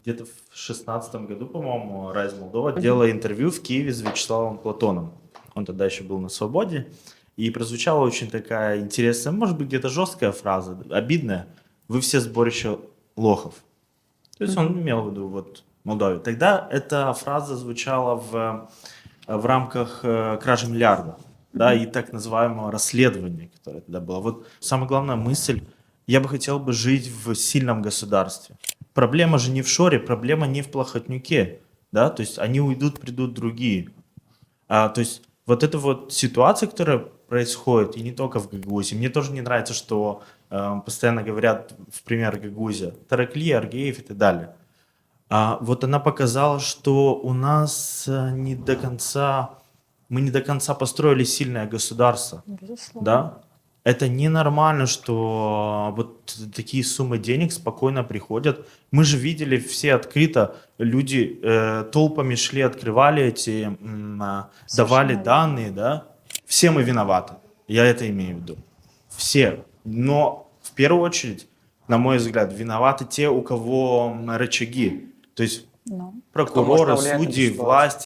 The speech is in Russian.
где-то в 2016 году, по-моему, Rise Moldova делала интервью в Киеве с Вячеславом Платоном. Он тогда еще был на свободе. И прозвучала очень такая интересная, может быть, где-то жесткая фраза, обидная. Вы все сборище лохов. То есть он имел в виду вот Молдавию. Тогда эта фраза звучала в рамках кражи миллиарда, да, и так называемого расследования, которое тогда было. Вот самая главная мысль, я бы хотел бы жить в сильном государстве. Проблема же не в Шоре, проблема не в Плохотнюке, да, то есть они уйдут, придут другие. То есть вот эта вот ситуация, которая происходит, и не только в Гагаузии, мне тоже не нравится, что постоянно говорят в пример Гагаузия, Таракли, Аргеев и так далее. Вот она показала, что у нас мы не до конца построили сильное государство. Безусловно. Да? Это ненормально, что вот такие суммы денег спокойно приходят. Мы же видели все открыто, люди толпами шли, открывали давали верно. данные, да? Все мы виноваты, я это имею в виду. Все. Но в первую очередь, на мой взгляд, виноваты те, у кого рычаги. То есть Ну. прокуроры, повлиять на эту судьи, ситуацию? власть.